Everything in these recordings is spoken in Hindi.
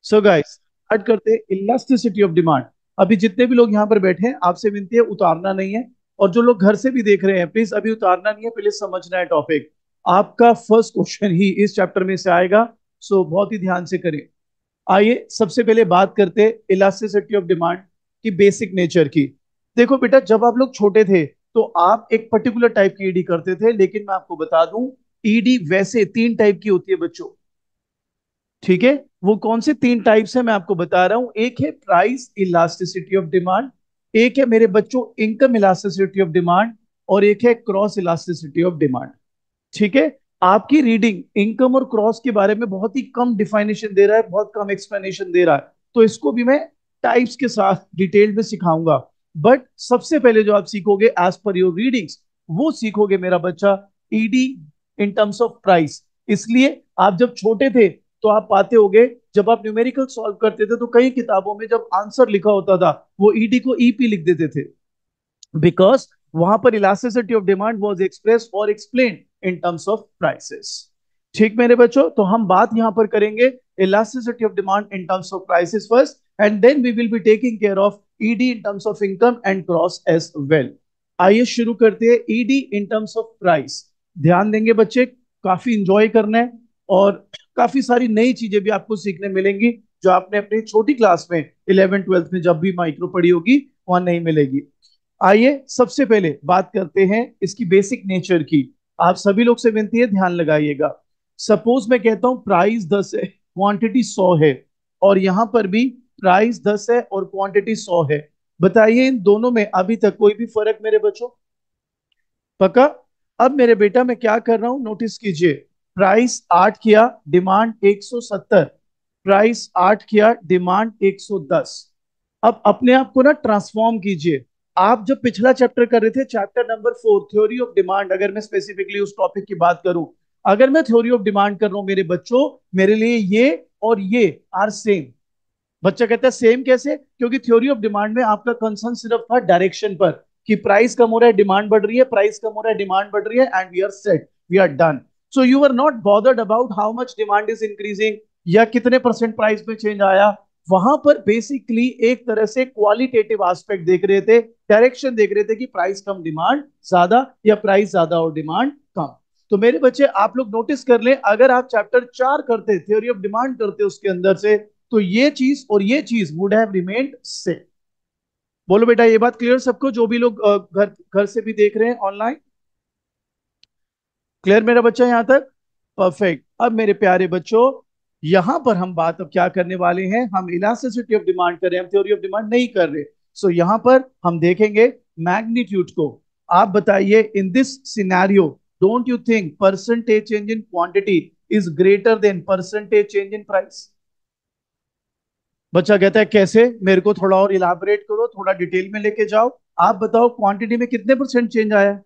सो गाइस, स्टार्ट करते हैं इलास्टिसिटी ऑफ डिमांड। अभी जितने भी लोग यहाँ पर बैठे हैं, आपसे विनती है उतारना नहीं है। और जो लोग घर से भी देख रहे हैं, प्लीज अभी उतारना नहीं है, पहले समझना है टॉपिक। आपका फर्स्ट क्वेश्चन ही इस चैप्टर में से आएगा। सो बहुत ही ध्यान से करें। आइए सबसे पहले बात करते हैं इलास्टिसिटी ऑफ डिमांड की बेसिक नेचर की। देखो बेटा, जब आप लोग छोटे थे तो आप एक पर्टिकुलर टाइप की ईडी करते थे, लेकिन मैं आपको बता दूं, ईडी वैसे तीन टाइप की होती है बच्चों। ठीक है, वो कौन से तीन टाइप्स है मैं आपको बता रहा हूं। एक है प्राइस इलास्टिसिटी ऑफ डिमांड, एक है मेरे बच्चों इनकम इलास्टिसिटी ऑफ डिमांड, और एक है क्रॉस इलास्टिसिटी ऑफ डिमांड। ठीक है। आपकी रीडिंग इनकम और क्रॉस के बारे में बहुत ही कम डिफाइनेशन दे रहा है, बहुत कम एक्सप्लेनेशन दे रहा है, तो इसको भी मैं टाइप्स के साथ डिटेल में सिखाऊंगा। बट सबसे पहले जो आप सीखोगे एज पर योर रीडिंग्स, वो सीखोगे मेरा बच्चा ED in terms of price. इसलिए आप जब छोटे थे तो आप पाते होगे, जब आप न्यूमेरिकल सॉल्व करते थे तो कई किताबों में जब आंसर लिखा होता था, वो ईडी को ईपी लिख देते थे, बिकॉज वहां पर elasticity of demand was express और explain in terms of prices. ठीक मेरे बच्चों, तो हम बात यहां पर करेंगे elasticity of demand in terms of prices first, and then we will be taking care of ED in terms of income and cross as well. आइए शुरू करते हैं ED in terms of price. ध्यान देंगे बच्चे, काफी इंजॉय करना है, और काफी सारी नई चीजें भी आपको सीखने मिलेंगी जो आपने अपनी छोटी क्लास में 11th 12th में जब भी माइक्रो पढ़ी होगी वहां नहीं मिलेगी। आइए सबसे पहले बात करते हैं इसकी बेसिक नेचर की। आप सभी लोग से विनती है, ध्यान लगाइएगा। सपोज मैं कहता हूं प्राइस 10 है, क्वांटिटी 100 है, और यहां पर भी प्राइस 10 है और क्वांटिटी 100 है। बताइए इन दोनों में अभी तक कोई भी फर्क मेरे बच्चों? पक्का? अब मेरे बेटा मैं क्या कर रहा हूं, नोटिस कीजिए। प्राइस 8 किया, डिमांड 170। प्राइस 8 किया, डिमांड 110। अब अपने आप को ना ट्रांसफॉर्म कीजिए। आप जब पिछला चैप्टर कर रहे थे, chapter number 4 theory of demand, अगर मैं स्पेसिफिकली उस टॉपिक की बात करूं, अगर मैं थ्योरी ऑफ डिमांड कर रहा हूं मेरे बच्चों, मेरे लिए ये और ये आर सेम। बच्चा कहता है सेम कैसे? क्योंकि थ्योरी ऑफ डिमांड में आपका कंसर्न सिर्फ था डायरेक्शन पर, कि प्राइस कम हो रहा है डिमांड बढ़ रही है, प्राइस कम हो रहा है डिमांड बढ़ रही है, and we are set, we are done. So you are not bothered about how much demand is increasing, या कितने परसेंट प्राइस में चेंज आया। वहां पर बेसिकली एक तरह से क्वालिटेटिव एस्पेक्ट देख रहे थे, डायरेक्शन देख रहे थे कि प्राइस कम डिमांड ज्यादा, या प्राइस ज्यादा और डिमांड कम। तो मेरे बच्चे आप लोग नोटिस कर लें, अगर आप चैप्टर 4 करते, थ्योरी ऑफ डिमांड करते उसके अंदर से, तो ये चीज और ये चीज वुड हैव रिमेन्ड सेम। बोलो बेटा, ये बात क्लियर सबको, जो भी लोग घर घर से भी देख रहे हैं ऑनलाइन? क्लियर मेरा बच्चा यहां तक? परफेक्ट। अब मेरे प्यारे बच्चों, यहां पर हम बात अब क्या करने वाले हैं, हम इलास्टिसिटी ऑफ डिमांड कर रहे हैं, हम थ्योरी ऑफ डिमांड नहीं कर रहे। सो यहां पर हम देखेंगे मैग्नीट्यूड को। आप बताइए, in this scenario, don't you think percentage change in quantity is greater than percentage change in price? बच्चा कहता है कैसे, मेरे को थोड़ा और इलाबरेट करो, थोड़ा डिटेल में लेके जाओ। आप बताओ, क्वांटिटी में कितने परसेंट चेंज आया है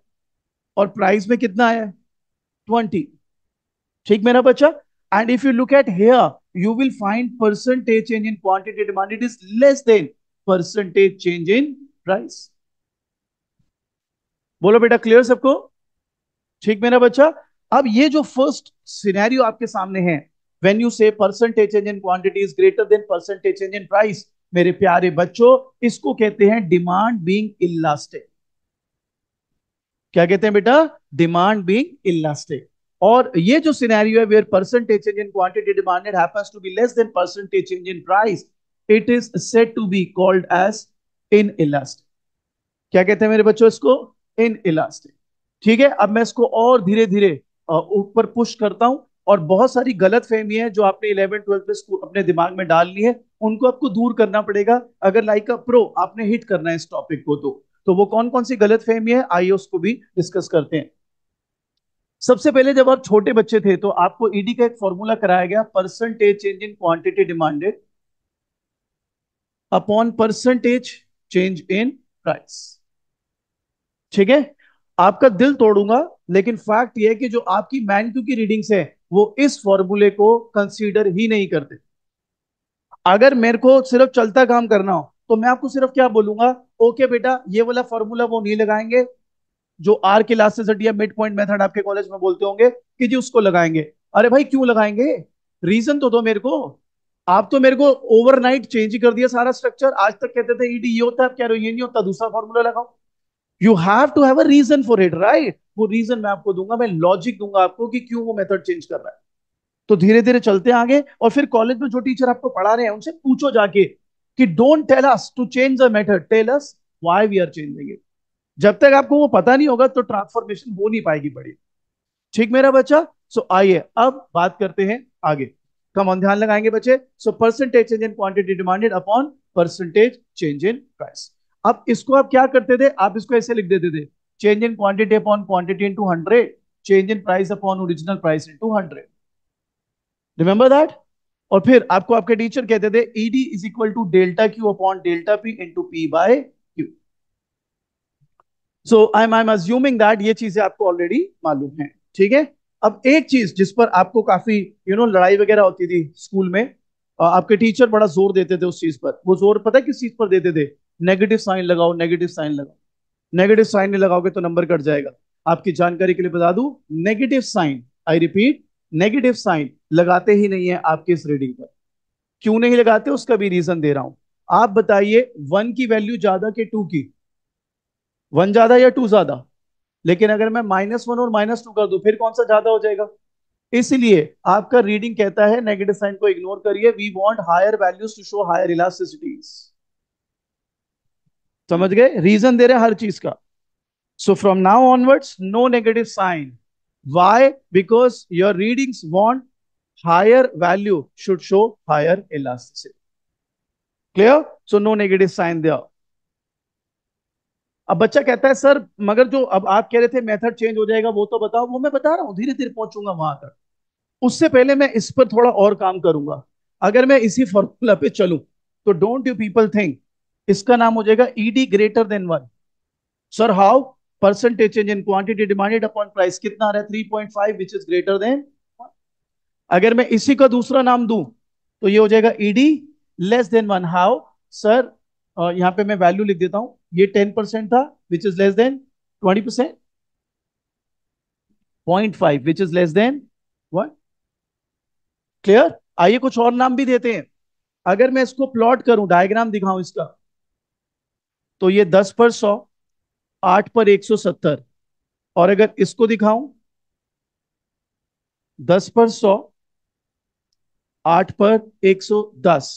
और प्राइस में कितना आया है? 20। ठीक मेरा बच्चा? And if you look at here, you will find percentage change in quantity demand it is less than percentage change in price. बोलो बेटा, क्लियर सबको? ठीक मेरा बच्चा? अब ये जो फर्स्ट सिनेरियो आपके सामने है, व्हेन यू से percentage change in quantity is greater than percentage change in price, मेरे प्यारे बच्चों, इसको कहते हैं डिमांड बीइंग इलास्टिक। क्या कहते हैं बेटा? Demand being elastic. और ये जो सिनेरियो है, where percentage change in quantity demanded happens to be less than percentage change in price, it is said to be called as in elastic. क्या कहते हैं मेरे बच्चों इसको? In elastic. ठीक है, अब मैं इसको और धीरे धीरे ऊपर पुश करता हूं, और बहुत सारी गलत फहमी है जो आपने 11th 12th में अपने दिमाग में डाल ली है, उनको आपको दूर करना पड़ेगा अगर लाइक अ प्रो आपने हिट करना है इस टॉपिक को। तो वो कौन कौन सी गलत फहमी है, आइए उसको भी डिस्कस करते हैं। सबसे पहले जब आप छोटे बच्चे थे तो आपको ईडी का एक फॉर्मूला कराया गया, percentage change in quantity demanded upon percentage change in price. ठीक है, आपका दिल तोड़ूंगा, लेकिन फैक्ट यह है कि जो आपकी मैन्यू की रीडिंग्स है, वो इस फॉर्मूले को कंसीडर ही नहीं करते। अगर मेरे को सिर्फ चलता काम करना हो तो मैं आपको सिर्फ क्या बोलूंगा, ओके बेटा ये वाला फॉर्मूला वो नहीं लगाएंगे, जो आर के लास्ट से या मिड पॉइंट मेथड आपके कॉलेज में बोलते होंगे कि जी उसको लगाएंगे। अरे भाई क्यों लगाएंगे? रीजन तो दो मेरे को। आप तो मेरे को ओवरनाइट चेंज ही कर दिया सारा स्ट्रक्चर। आज तक कहते थे ईडी ये होता है, आप कह रहे हो ये नहीं होता, दूसरा फॉर्मूला लगाओ। You have to have a reason for it, right? वो रीजन मैं आपको दूंगा, मैं लॉजिक दूंगा आपको कि क्यों वो मेथड चेंज कर रहा है। तो धीरे धीरे चलते हैं आगे, और फिर कॉलेज में जो टीचर आपको पढ़ा रहे हैं उनसे पूछो जाके कि don't tell us to change the method, tell us why we are changing it. जब तक आपको वो पता नहीं होगा तो ट्रांसफॉर्मेशन हो नहीं पाएगी बड़ी। ठीक मेरा बच्चा? सो आइए अब बात करते हैं आगे। कम ऑन, ध्यान लगाएंगे बच्चे। So percentage change in quantity demanded upon percentage change in price. अब इसको आप क्या करते थे, आप इसको ऐसे लिख देते थे, change in quantity upon quantity into 100, change in price upon original price into 100। Remember that? और फिर आपको आपके टीचर कहते थे ED is equal to delta Q upon delta P into P by Q. So I am assuming that ये चीजें आपको ऑलरेडी मालूम है। ठीक है। अब एक चीज जिस पर आपको काफी लड़ाई वगैरह होती थी स्कूल में, आपके टीचर बड़ा जोर देते थे उस चीज पर। वो जोर पता है किस चीज पर देते थे? नेगेटिव साइन लगाओ, नेगेटिव साइन लगाओ। नेगेटिव साइन नहीं लगाओगे तो नंबर कट जाएगा। आपकी जानकारी के लिए बता दूं, negative sign, I repeat, negative sign लगाते ही नहीं है आपके इस रीडिंग पर। क्यों नहीं लगाते उसका भी रीजन दे रहा हूं। आप बताइए, वन की वैल्यू ज्यादा के टू की? वन ज्यादा या टू ज्यादा? लेकिन अगर मैं -1 और -2 कर दूं फिर कौन सा ज्यादा हो जाएगा? इसलिए आपका रीडिंग कहता है नेगेटिव साइन को इग्नोर करिए, we want higher values to show higher elasticities. समझ गए? रीजन दे रहे हैं हर चीज का। So from now onwards no negative sign. Why? Because your readings want higher value should show higher elasticity. Clear? So no negative sign there. अब बच्चा कहता है सर मगर जो अब आप कह रहे थे मेथड चेंज हो जाएगा वो तो बताओ। वो मैं बता रहा हूं, धीरे धीरे पहुंचूंगा वहां तक। उससे पहले मैं इस पर थोड़ा और काम करूंगा। अगर मैं इसी फॉर्मूला पे चलूं तो डोंट यू पीपल थिंक इसका नाम हो जाएगा ED greater than 1। Sir how? Percentage change in quantity demanded upon price कितना आ रहा है? 3.5 विच इज ग्रेटर देन। अगर मैं इसी का दूसरा नाम दूं तो ये हो जाएगा ED less than 1। How? Sir यहां पे मैं वैल्यू लिख देता हूं, ये 10% था which is less then 20%, 0.5 which is less then 1। Clear? आइए कुछ और नाम भी देते हैं। अगर मैं इसको प्लॉट करूं, डायग्राम दिखाऊं इसका, तो ये 10 पर 100, 8 पर 170। और अगर इसको दिखाऊं, 10 पर 100, 8 पर 110।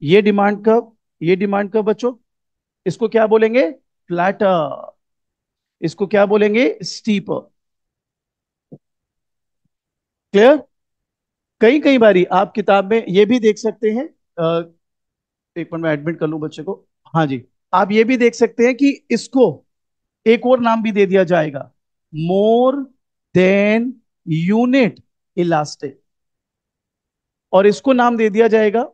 ये डिमांड कब, ये डिमांड कब बच्चों? इसको क्या बोलेंगे? फ्लैटर। इसको क्या बोलेंगे? स्टीपर। क्लियर? कई कई बारी आप किताब में ये भी देख सकते हैं, एक मिनट में एडमिट कर लूं बच्चे को। हाँ जी, आप ये भी देख सकते हैं कि इसको एक और नाम भी दे दिया जाएगा, मोर देन यूनिट इलास्टिक। और इसको नाम दे दिया जाएगा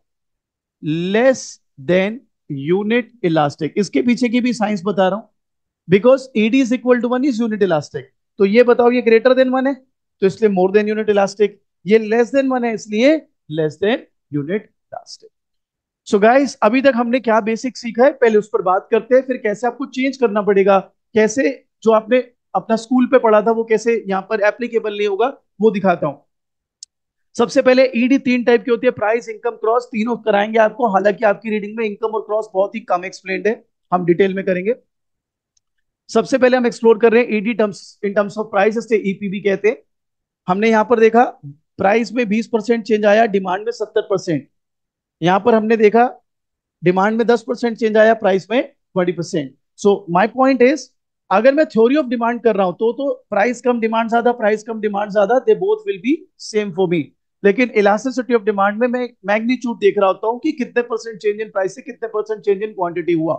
लेस देन यूनिट इलास्टिक। इसके पीछे की भी साइंस बता रहा हूं। Because ED is equal to 1 is unit elastic. तो ये बताओ, ये ग्रेटर देन 1 है तो इसलिए मोर देन यूनिट इलास्टिक। ये लेस देन 1 है इसलिए less than unit elastic. So guys, अभी तक हमने क्या बेसिक सीखा है पहले उस पर बात करते हैं, फिर कैसे आपको चेंज करना पड़ेगा, कैसे जो आपने अपना स्कूल पे पढ़ा था वो कैसे यहां पर एप्लीकेबल नहीं होगा वो दिखाता हूं। सबसे पहले ईडी 3 टाइप की होती है, प्राइस, इनकम, क्रॉस। तीनों कराएंगे आपको, हालांकि आपकी रीडिंग में इनकम और क्रॉस बहुत ही कम एक्सप्लेन्ड है, हम डिटेल में करेंगे। सबसे पहले हम एक्सप्लोर कर रहे हैं ED terms in terms of price, इसे ईपीबी कहते हैं। हमने यहां पर देखा प्राइस में 20% चेंज आया, डिमांड में 70%। यहां पर हमने देखा डिमांड में 10% चेंज आया, प्राइस में 20%। सो माय पॉइंट इज, अगर मैं थ्योरी ऑफ डिमांड कर रहा हूं तो प्राइस कम डिमांड ज्यादा, प्राइस कम डिमांड ज्यादा, they both will be same for me. लेकिन इलास्टिसिटी ऑफ डिमांड में मैं मैग्नीट्यूड देख रहा होता हूं कि कितने परसेंट चेंज इन प्राइस से कितने परसेंट चेंज इन क्वांटिटी हुआ।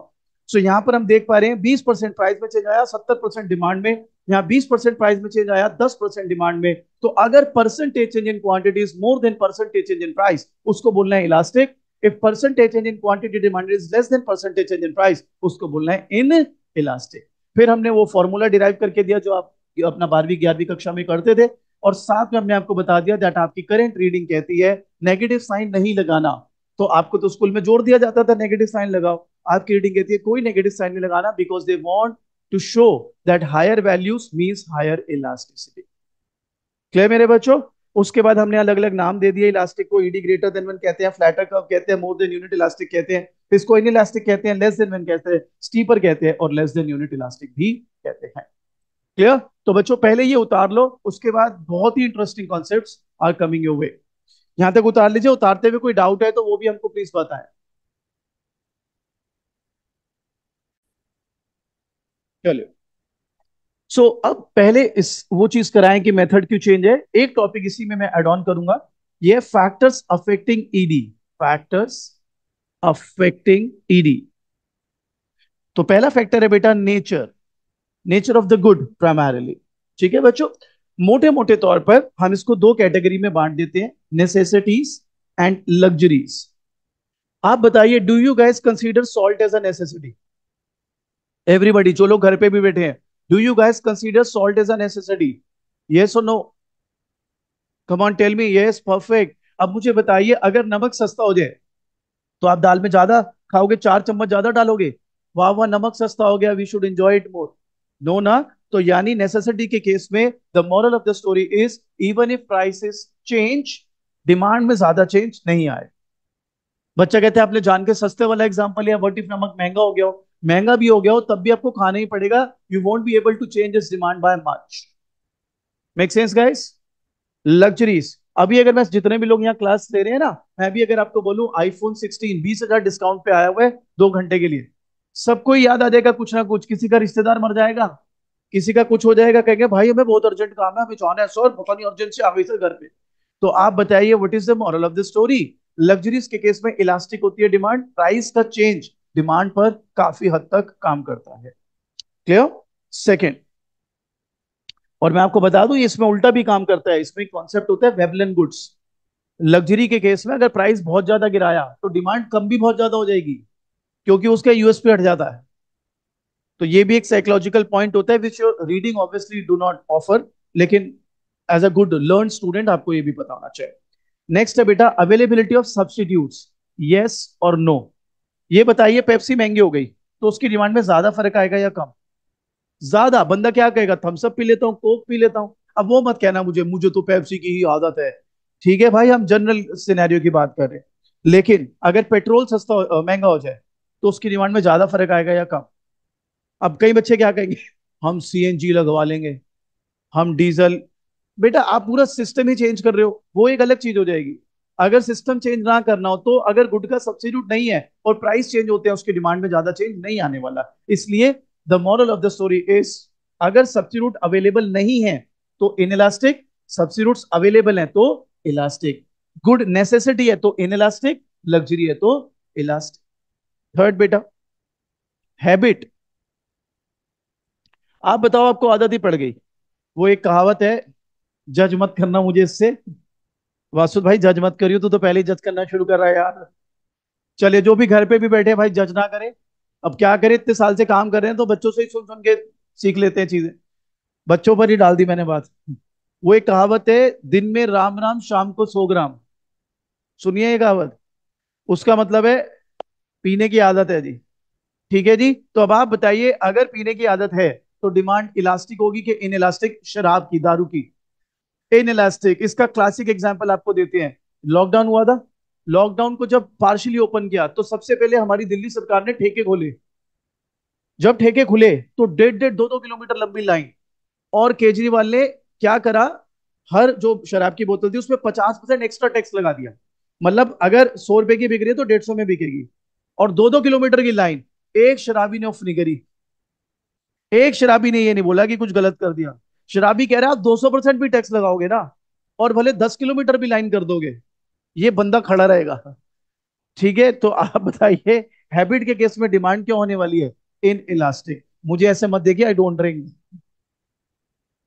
सो यहां पर हम देख पा रहे हैं 20% प्राइस में चेंज आया, 70% डिमांड में। यहाँ 20% प्राइस में चेंज आया, 10% डिमांड में। तो अगर percentage change in quantity is more than percentage change in price, उसको बोलना है elastic. If percentage change in quantity demanded is less than percentage change in price, उसको बोलना है इन इलास्टिक। फिर हमने वो फॉर्मूला डिराइव करके दिया जो आप अपना 12वीं 11वीं कक्षा में करते थे, और साथ में हमने आपको बता दिया दैट आपकी करंट रीडिंग कहती है नेगेटिव साइन नहीं लगाना। तो आपको तो स्कूल में जोर दिया जाता था नेगेटिव साइन लगाओ, आपकी रीडिंग कहती है कोई नेगेटिव साइन नहीं लगाना, because they want to show that higher values means higher elasticity. Clear मेरे बच्चों? उसके बाद हमने अलग अलग नाम दे दिए इलास्टिक को, ईडी ग्रेटर देन वन कहते हैं, फ्लैटर कर्व कहते हैं, मोर देन यूनिट इलास्टिक कहते हैं, इसको इन इलास्टिक कहते हैं, लेस देन वन कहते हैं, स्टीपर कहते हैं, और लेस देन यूनिट इलास्टिक भी कहते हैं। क्लियर? तो बच्चों पहले ये उतार लो, उसके बाद बहुत ही interesting concepts are coming your way. यहां तक उतार लीजिए, उतारते हुए कोई डाउट है तो वो भी हमको प्लीज बताएं। चलो, अब पहले इस वो चीज कराएं कि मेथड क्यों चेंज है। एक टॉपिक इसी में मैं ऐड ऑन करूंगा, ये factors affecting ED. Factors affecting ED. तो पहला फैक्टर है बेटा nature, nature of the good primarily. ठीक है बच्चों, मोटे मोटे तौर पर हम इसको दो कैटेगरी में बांट देते हैं, नेसेसिटीज एंड लग्जरीज। आप बताइए, do you guys consider salt as a necessity? Everybody, जो लोग घर पे भी बैठे हैं, do you guys consider salt as a necessity? Yes और no? Come on tell me, yes, perfect. अब मुझे बताइए, अगर नमक सस्ता हो जाए तो आप दाल में ज्यादा खाओगे, 4 चम्मच ज्यादा डालोगे? वाह वाह, नमक सस्ता हो गया, we should enjoy it more. No ना? तो यानी नेसेसिटी के केस में the moral of the story is, even if prices change, demand में ज्यादा चेंज नहीं आए। बच्चा कहते हैं आपने जान के सस्ते वाला एग्जांपल लिया, व्हाट इफ नमक महंगा हो गया हो? महंगा भी हो गया हो तब भी आपको खाना ही पड़ेगा, you won't be able to change इस demand by much. Make sense guys? Luxuries, अभी अगर मैं जितने भी लोग यहाँ क्लास ले रहे हैं ना, मैं भी अगर आपको बोलूं आईफोन 16 20,000 डिस्काउंट पे आया हुआ है 2 घंटे के लिए, सबको ही याद आ जाएगा कुछ ना कुछ। किसी का रिश्तेदार मर जाएगा, किसी का कुछ हो जाएगा, कहेंगे भाई हमें बहुत अर्जेंट काम है, हमें जाना है सर, पता नहीं अर्जेंट से आ गई सर घर पे। तो आप बताइए, what is the moral of the story? Luxuries के केस में इलास्टिक होती है डिमांड, प्राइस का चेंज डिमांड पर काफी हद तक काम करता है। क्लियर? सेकेंड, और मैं आपको बता दूं, इसमें उल्टा भी काम करता है, इसमें कॉन्सेप्ट होता है वेबलन गुड्स। लग्जरी के केस में अगर प्राइस बहुत ज्यादा गिराया तो डिमांड कम भी बहुत ज्यादा हो जाएगी, क्योंकि उसका यूएसपी हट जाता है। तो ये भी एक साइकोलॉजिकल पॉइंट होता है which your reading obviously do not offer, लेकिन as a good learn student आपको ये भी पता होना चाहिए। नेक्स्ट है बेटा अवेलेबिलिटी ऑफ सब्सटीट्यूट्स, यस और नो। ये बताइए, पेप्सी महंगी हो गई तो उसकी डिमांड में ज्यादा फर्क आएगा या कम? ज्यादा। बंदा क्या कहेगा, थम्स अप पी लेता हूँ, कोक पी लेता हूँ। अब वो मत कहना मुझे मुझे तो पेप्सी की ही आदत है। ठीक है भाई, हम जनरल सिनेरियो की बात कर रहे हैं। लेकिन अगर पेट्रोल सस्ता महंगा हो जाए तो उसकी डिमांड में ज्यादा फर्क आएगा या कम? अब कई बच्चे क्या कहेंगे, हम सीएनजी लगवा लेंगे, हम डीजल। बेटा आप पूरा सिस्टम ही चेंज कर रहे हो, वो एक अलग चीज हो जाएगी। अगर सिस्टम चेंज ना करना हो तो, अगर गुड का सब्सिट्यूट नहीं है और प्राइस चेंज होते हैं, उसकी डिमांड में ज्यादा चेंज नहीं आने वाला। इसलिए the moral of the story is, अगर सब्सिट्यूट अवेलेबल नहीं है तो इनइलास्टिक, सब्सिट्यूट्स अवेलेबल है तो इलास्टिक। गुड नेसेसिटी है तो इनइलास्टिक, लग्जरी है तो इलास्टिक। थर्ड बेटा, हैबिट। आप बताओ, आपको आदत ही पड़ गई। वो एक कहावत है, जज मत करना मुझे इससे। वासुद भाई जज मत करियो, तू तो पहले ही जज करना शुरू कर रहा है यार। चलिए, जो भी घर पे भी बैठे हैं भाई, जज ना करें। अब क्या करें, इतने साल से काम कर रहे हैं तो बच्चों से ही सुन सुन के सीख लेते हैं चीजें। बच्चों पर ही डाल दी मैंने बात। वो एक कहावत है, दिन में राम राम शाम को 100 ग्राम। सुनिए ये कहावत, उसका मतलब है पीने की आदत है जी। ठीक है जी, तो अब आप बताइए, अगर पीने की आदत है तो डिमांड इलास्टिक होगी कि इन इलास्टिक? शराब की, दारू की, इन इलास्टिक। इसका क्लासिक एग्जांपल आपको देते हैं, लॉकडाउन हुआ था। लॉकडाउन को जब पार्शियली ओपन किया तो सबसे पहले हमारी दिल्ली सरकार ने ठेके खोले। जब ठेके खुले तो 1.5 2 2 किलोमीटर लंबी लाइन। और केजरीवाल ने क्या करा, हर जो शराब की बोतल थी उसमें 50% एक्स्ट्रा टैक्स लगा दिया। मतलब अगर 100 रुपए की बिक रही है तो 150 में बिकेगी। और 2 2 किलोमीटर की लाइन, एक शराबी ने ऑफ नहीं करी। एक शराबी ने ये नहीं बोला कि कुछ गलत कर दिया। शराबी कह रहा है, आप 200% भी टैक्स लगाओगे ना, और भले 10 किलोमीटर भी लाइन कर दोगे, ये बंदा खड़ा रहेगा। ठीक है, तो आप बताइए, हैबिट के केस में डिमांड क्या होने वाली है? In elastic. मुझे ऐसे मत देखिए, आई डोंट ड्रिंक,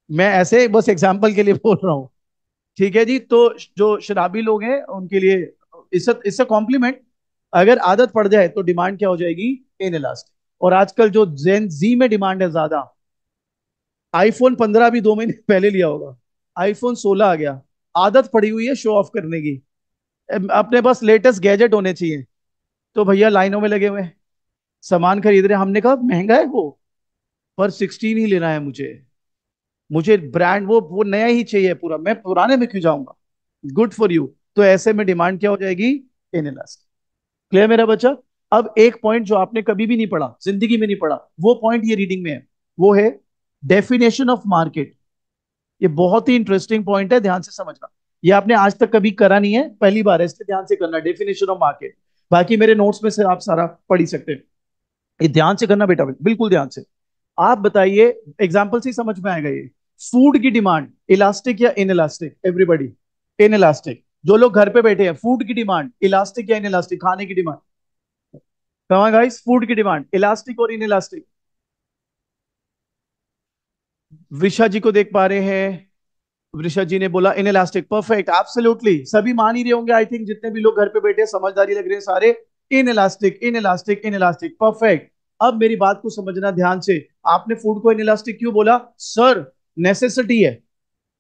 मैं ऐसे बस एग्जाम्पल के लिए बोल रहा हूँ। ठीक है जी, तो जो शराबी लोग हैं उनके लिए इससे इससे कॉम्प्लीमेंट, अगर आदत पड़ जाए तो डिमांड क्या हो जाएगी? In elastic. और आजकल जो जेन जी में डिमांड है ज्यादा, आईफोन 15 भी 2 महीने पहले लिया होगा, आईफोन 16 आ गया। आदत पड़ी हुई है शो ऑफ करने की, अपने पास लेटेस्ट गैजेट होने चाहिए। तो भैया लाइनों में लगे हुए हैं, सामान खरीद रहे हैं। हमने कहा महंगा है वो, पर 16 ही लेना है मुझे। मुझे ब्रांड वो नया ही चाहिए पूरा, मैं पुराने में क्यों जाऊंगा? Good for you. तो ऐसे में डिमांड क्या हो जाएगी? इनइलास्टिक। क्लियर मेरा बच्चा? अब एक पॉइंट जो आपने कभी भी नहीं पढ़ा, जिंदगी में नहीं पढ़ा, वो पॉइंट ये रीडिंग में है, वो है डेफिनेशन ऑफ मार्केट। ये बहुत ही इंटरेस्टिंग पॉइंट है, ध्यान से समझना। ये आपने आज तक कभी करा नहीं है, पहली बार है, इसलिए ध्यान से करना, डेफिनेशन ऑफ मार्केट। बाकी मेरे नोट्स में से आप सारा पढ़ ही सकते हैं। ये ध्यान से करना बेटा, बिल्कुल ध्यान से। आप बताइए, एग्जाम्पल से ही समझ में आएगा ये। फूड की डिमांड इलास्टिक या in elastic? Everybody, in elastic. जो लोग घर पे बैठे हैं, फूड की डिमांड इलास्टिक या इन इलास्टिक? खाने की डिमांड, कमा गाइस, फूड की डिमांड इलास्टिक और इन इलास्टिक? विशा जी को देख पा रहे हैं? वृषा जी ने बोला इन इलास्टिक, परफेक्ट, एब्सोल्युटली, सभी मान ही रहे होंगे आई थिंक, जितने भी लोग घर पे बैठे हैं, समझदारी लग रहे हैं सारे। In elastic, inelastic, in elastic, perfect. अब मेरी बात को समझना ध्यान से। आपने फूड को इन इलास्टिक क्यों बोला? सर, नेसेसिटी है।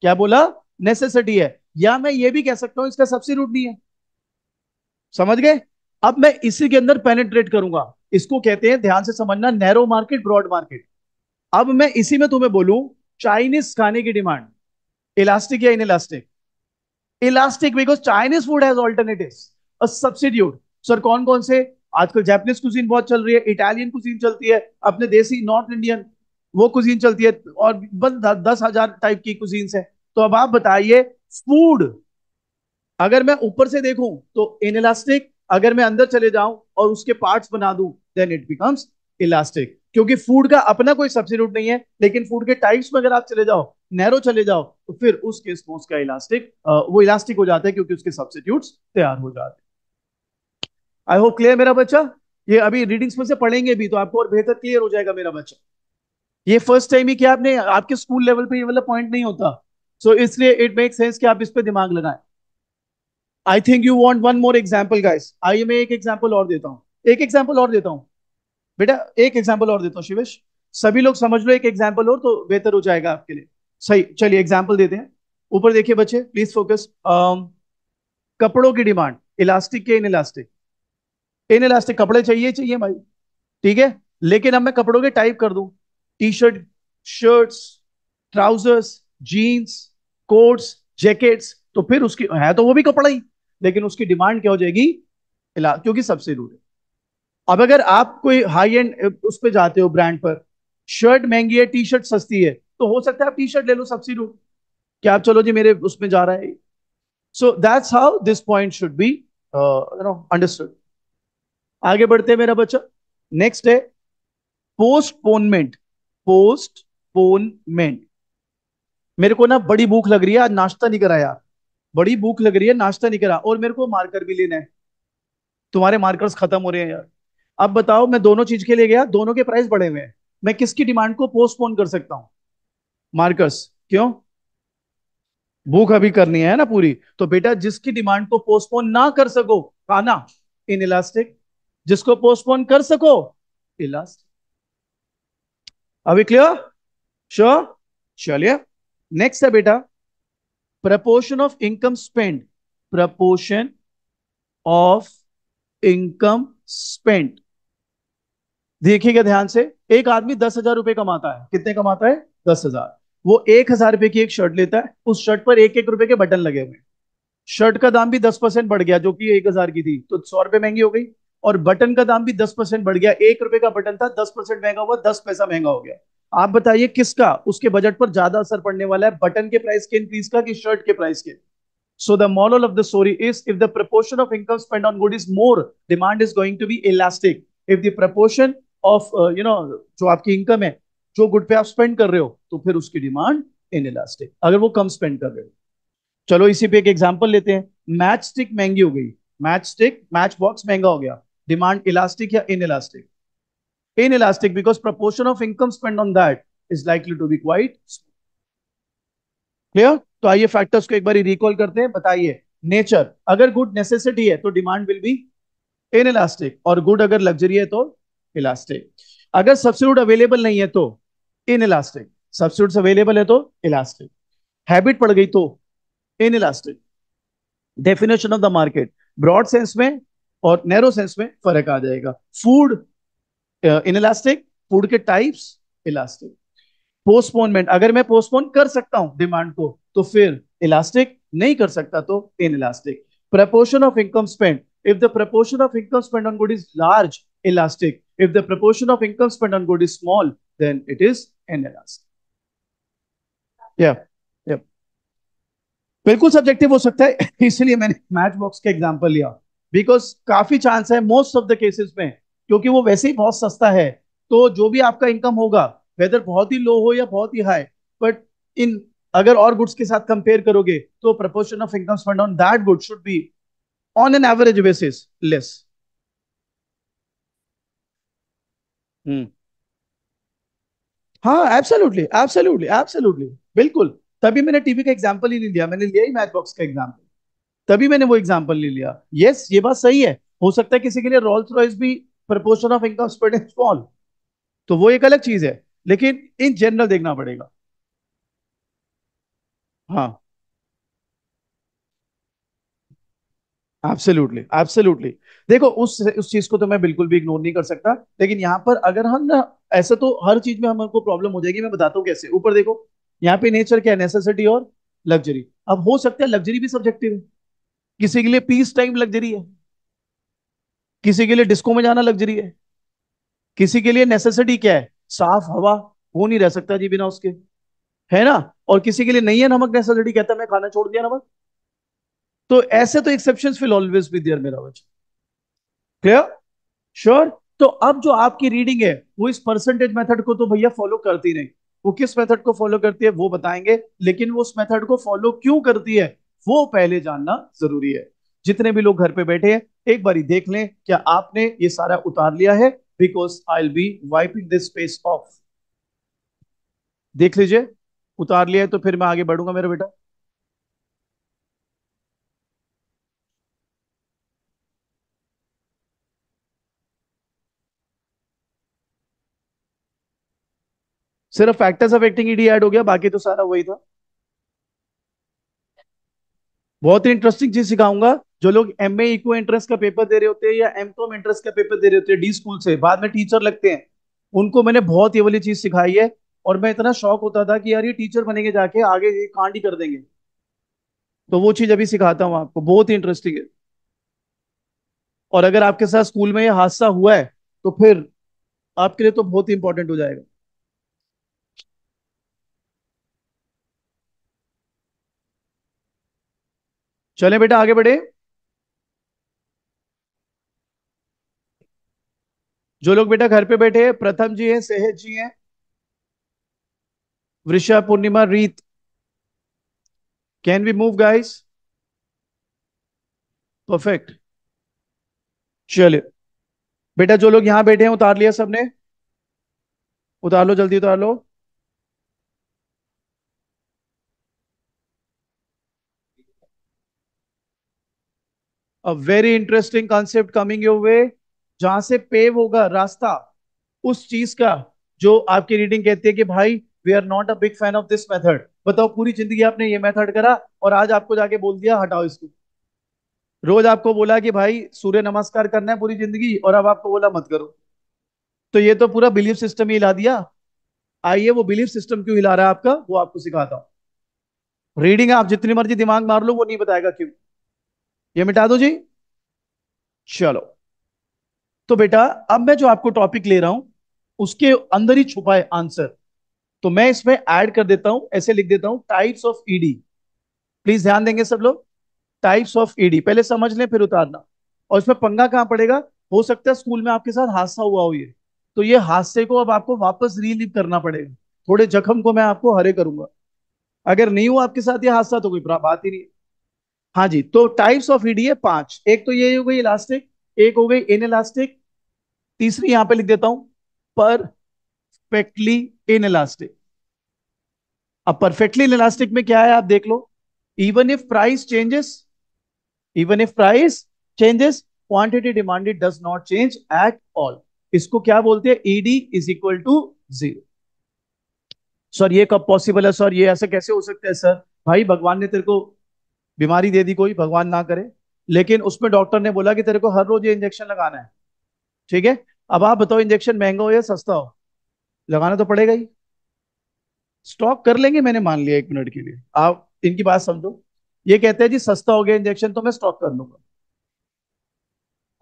क्या बोला? नेसेसिटी है। या मैं ये भी कह सकता हूं इसका सब्स्टिट्यूट नहीं है। समझ गए? अब मैं इसी के अंदर पेनिट्रेट करूंगा। इसको कहते हैं, ध्यान से समझना, नैरो मार्केट, ब्रॉड मार्केट। अब मैं इसी में तुम्हें बोलूं, चाइनीज खाने की डिमांड इलास्टिक या in elastic? Elastic, because Chinese food has alternatives, a substitute. Sir कौन कौन से? आजकल जापानीज कुजीन बहुत चल रही है, इटालियन कुजीन चलती है, अपने देसी नॉर्थ इंडियन वो कुजीन चलती है, और बस 10,000 टाइप की कुजीन्स है। तो अब आप बताइए, फूड अगर मैं ऊपर से देखूं तो इनइलास्टिक, अगर मैं अंदर चले जाऊं और उसके पार्ट्स बना दूं, देन इट बिकम्स इलास्टिक। क्योंकि फूड का अपना कोई सब्स्टिट्यूट नहीं है, लेकिन फूड के टाइप्स में अगर आप चले जाओ, नैरो चले जाओ, तो फिर उस केस में उसका इलास्टिक, वो इलास्टिक हो जाता है, क्योंकि उसके सब्स्टिट्यूट्स तैयार हो जाते हैं। आई होप क्लियर मेरा बच्चा। ये अभी रीडिंग्स में से पढ़ेंगे भी तो आपको और बेहतर क्लियर हो जाएगा मेरा बच्चा। ये फर्स्ट टाइम ही किया आपने, आपके स्कूल लेवल पे ये वाला पॉइंट नहीं होता, सो इसलिए इट मेक सेंस कि आप इस पे दिमाग लगाएं। I think you want one more example guys, आइए मैं एक एग्जांपल और देता हूं, एक एग्जांपल और देता हूं बेटा, एक एग्जांपल और देता हूं शिवेश। सभी लोग समझ लो, एक एग्जांपल और तो बेहतर हो जाएगा आपके लिए। सही, चलिए एग्जांपल देते हैं। ऊपर देखिए बच्चे, प्लीज फोकस। कपड़ों की डिमांड इलास्टिक के इन इलास्टिक? इन इलास्टिक कपड़े चाहिए चाहिए भाई, ठीक है। लेकिन अब मैं कपड़ों के टाइप कर दूं, T shirt, shirts, trousers, jeans, coats, jackets, तो फिर उसकी है तो वो भी कपड़ा ही, लेकिन उसकी डिमांड क्या हो जाएगी? क्योंकि सबसे रूल है। अब अगर आप कोई हाई एंड उस पे जाते हो ब्रांड पर, शर्ट महंगी है, टी शर्ट सस्ती है, तो हो सकता है आप टी शर्ट ले लो सब्सिट्यूट, क्या आप चलो जी मेरे उसमें जा रहा है। So that's how this point should be understood. आगे बढ़ते हैं मेरा बच्चा। नेक्स्ट है पोस्टपोनमेंट। पोस्टपोनमेंट। मेरे को ना बड़ी भूख लग रही है, आज नाश्ता नहीं करा यार, बड़ी भूख लग रही है, नाश्ता नहीं करा, और मेरे को मार्कर भी लेना है, तुम्हारे मार्कर्स खत्म हो रहे हैं यार। अब बताओ, मैं दोनों चीज के लिए गया, दोनों के प्राइस बढ़े हुए हैं, मैं किसकी डिमांड को पोस्टपोन कर सकता हूं? मार्कर्स। क्यों? भूख अभी करनी है ना पूरी, तो बेटा जिसकी डिमांड को पोस्टपोन ना कर सको, खाना, इन इलास्टिक। जिसको पोस्टपोन कर सको, इलास्टिक। अभी क्लियर? श्योर? चलिए, नेक्स्ट है बेटा, proportion of income spend. Proportion of income spend. देखिएगा ध्यान से, एक आदमी 10,000 रुपए कमाता है, कितने कमाता है? 10,000। वो 1,000 रुपए की एक शर्ट लेता है, उस शर्ट पर एक एक रुपए के बटन लगे हुए हैं, शर्ट का दाम भी 10% बढ़ गया, जो कि 1,000 की थी तो 100 रुपए महंगी हो गई, और बटन का दाम भी 10% बढ़ गया, 1 रुपए का बटन था, 10% महंगा हुआ, 10 पैसा महंगा हो गया। आप बताइए किसका उसके बजट पर ज्यादा असर पड़ने वाला है, बटन के प्राइस के इंक्रीज का कि शर्ट के प्राइस के? So the moral of the story is, if the proportion of income spent on good is more, demand is going to be elastic. If the proportion of जो आपकी इनकम है, जो गुड पे आप स्पेंड कर रहे हो, तो फिर उसकी डिमांड इन इलास्टिक, अगर वो कम स्पेंड कर रहे हो। चलो इसी पे एक एग्जांपल लेते हैं। मैच स्टिक महंगी हो गई, मैच स्टिक, मैच बॉक्स महंगा हो गया, डिमांड इलास्टिक या inelastic? Inelastic, because proportion of income spend on that is likely to be quite. Clear? तो आइए फैक्टर्स को एक बार रिकॉल करते हैं, बताइए। नेचर, अगर गुड नेसेसिटी है तो demand will be in elastic, और गुड अगर लग्जरी है तो इलास्टिक। अगर सब्सिट्यूट अवेलेबल नहीं है तो इन इलास्टिक, सब्सिट्यूट अवेलेबल है तो इलास्टिक, हैबिट पड़ गई तो inelastic. Definition of the market, broad sense में और नैरो सेंस में फर्क आ जाएगा। फूड इन इलास्टिक, फूड के टाइप्स इलास्टिक। पोस्टपोनमेंट, अगर मैं पोस्टपोन कर सकता हूं डिमांड को तो फिर इलास्टिक, नहीं कर सकता तो in elastic. Proportion of income spend, if the proportion of income spent on good is large, elastic. If the proportion of income spent on good is small, then it is inelastic. Yeah, yeah. बिल्कुल सब्जेक्टिव हो सकता है इसलिए मैंने मैच बॉक्स का एग्जांपल लिया. बिकॉज काफी चांस है मोस्ट ऑफ द केसेस में, क्योंकि वो वैसे ही बहुत सस्ता है. तो जो भी आपका इनकम होगा, वेदर बहुत ही लो हो या बहुत ही हाई, बट इन अगर और गुड्स के साथ कंपेयर करोगे तो proportion of income spend on that good should be on an average basis less. Hmm. हाँ, एब्सोल्युटली एब्सोल्युटली एब्सोल्युटली. बिल्कुल. तभी मैंने टीवी का एग्जांपल ही नहीं लिया, मैंने लिया ही मैच बॉक्स का एग्जांपल. तभी मैंने वो एग्जांपल ले लिया. यस, ये बात सही है. हो सकता है किसी के लिए रोल्स रॉयस भी proportion of income spread is small, तो वो एक अलग चीज है, लेकिन इन जनरल देखना पड़ेगा. हाँ, एब्सोल्युटली एब्सोल्युटली. देखो उस चीज को तो मैं बिल्कुल भी इग्नोर नहीं कर सकता, लेकिन यहाँ पर अगर हम ना, ऐसा तो हर चीज में हमको प्रॉब्लम हो जाएगी. मैं बताता हूँ कैसे. ऊपर देखो, यहाँ पे नेचर क्या है, नेसेसिटी और लग्जरी. अब हो सकता है लग्जरी भी सब्जेक्टिव है. किसी के लिए पीस टाइम लग्जरी है, किसी के लिए डिस्को में जाना लग्जरी है, किसी के लिए नेसेसिटी क्या है, साफ हवा, वो नहीं रह सकता जी बिना उसके, है ना. और किसी के लिए नहीं है नमक नेसेसिटी, कहता मैं खाना छोड़ दिया नमक. तो ऐसे तो exceptions will always be there मेरा बच्चा. क्लियर? श्योर. तो अब जो आपकी रीडिंग है वो इस परसेंटेज मेथड को तो भैया फॉलो करती नहीं. वो किस मेथड को फॉलो करती है वो बताएंगे, लेकिन वो उस मेथड को फॉलो क्यों करती है वो पहले जानना जरूरी है. जितने भी लोग घर पे बैठे हैं, एक बारी देख लें क्या आपने ये सारा उतार लिया है. Because I will be wiping this space of. देख लीजिए, उतार लिया है तो फिर मैं आगे बढ़ूंगा मेरा बेटा. सिर्फ फैक्टर्स अफेक्टिंग ईडी ऐड हो गया, बाकी तो सारा वही था. बहुत ही इंटरेस्टिंग चीज सिखाऊंगा. जो लोग एमए इको एंट्रेंस का पेपर दे रहे होते हैं या एमकॉम एंट्रेंस का पेपर दे रहे होते हैं डी स्कूल से, बाद में टीचर लगते हैं, उनको मैंने बहुत ये वाली चीज सिखाई है. और मैं इतना शौक होता था कि यार ये टीचर बनेंगे जाके, आगे ये कांड ही कर देंगे. तो वो चीज अभी सिखाता हूँ आपको, बहुत ही इंटरेस्टिंग है. और अगर आपके साथ स्कूल में ये हादसा हुआ है तो फिर आपके लिए तो बहुत ही इंपॉर्टेंट हो जाएगा. चले बेटा आगे बढ़े. जो लोग बेटा घर पे बैठे हैं, प्रथम जी हैं, सेहज जी हैं, Vrisha, Purnima, Reet. Can we move guys? Perfect. चलिए बेटा, जो लोग यहां बैठे हैं उतार लिया सबने? उतार लो, जल्दी उतार लो. A very interesting concept coming your way. जहां से पेव होगा रास्ता उस चीज का, जो आपकी रीडिंग कहती है कि भाई we are not a big fan of this method. बताओ, पूरी जिंदगी आपने ये मेथड करा और आज आपको जाके बोल दिया हटाओ इसको. रोज आपको बोला कि भाई सूर्य नमस्कार करना है पूरी जिंदगी, और अब आपको बोला मत करो. तो ये तो पूरा बिलीफ सिस्टम ही हिला दिया. आइए, वो बिलीफ सिस्टम क्यों हिला रहा है आपका वो आपको सिखाता हूँ. रीडिंग आप जितनी मर्जी दिमाग मार लो, वो नहीं बताएगा क्यों. ये मिटा दो जी. चलो. तो बेटा, अब मैं जो आपको टॉपिक ले रहा हूं उसके अंदर ही छुपा है आंसर. तो मैं इसमें ऐड कर देता हूं, ऐसे लिख देता हूं, टाइप्स ऑफ ईडी. प्लीज ध्यान देंगे सब लोग. टाइप्स ऑफ ईडी पहले समझ लें फिर उतारना. और इसमें पंगा कहां पड़ेगा? हो सकता है स्कूल में आपके साथ हादसा हुआ हो ये, तो ये हादसे को अब आपको वापस रीलिव करना पड़ेगा. थोड़े जख्म को मैं आपको हरे करूंगा. अगर नहीं हुआ आपके साथ ये हादसा तो कोई बात ही नहीं है. हाँ जी, तो टाइप्स ऑफ ईडी है पांच. एक तो ये हो गई इलास्टिक, एक हो गई इन इलास्टिक, तीसरी यहां पे लिख देता हूं परफेक्टली इन इलास्टिक. अब परफेक्टली इन इलास्टिक में क्या है आप देख लो. Even if price changes, even if price changes, quantity demanded does not change at all. इसको क्या बोलते हैं? ED is equal to zero. Sir ये कब पॉसिबल है सर, ये ऐसा कैसे हो सकता है सर? भाई भगवान ने तेरे को बीमारी दे दी कोई, भगवान ना करे, लेकिन उसमें डॉक्टर ने बोला कि तेरे को हर रोज ये इंजेक्शन लगाना है. ठीक है. अब आप बताओ, इंजेक्शन महंगा हो या सस्ता हो, लगाना तो पड़ेगा ही. स्टॉक कर लेंगे, मैंने मान लिया एक मिनट के लिए, आप इनकी बात समझो। ये कहते हैं जी सस्ता हो गया इंजेक्शन तो मैं स्टॉक कर लूंगा।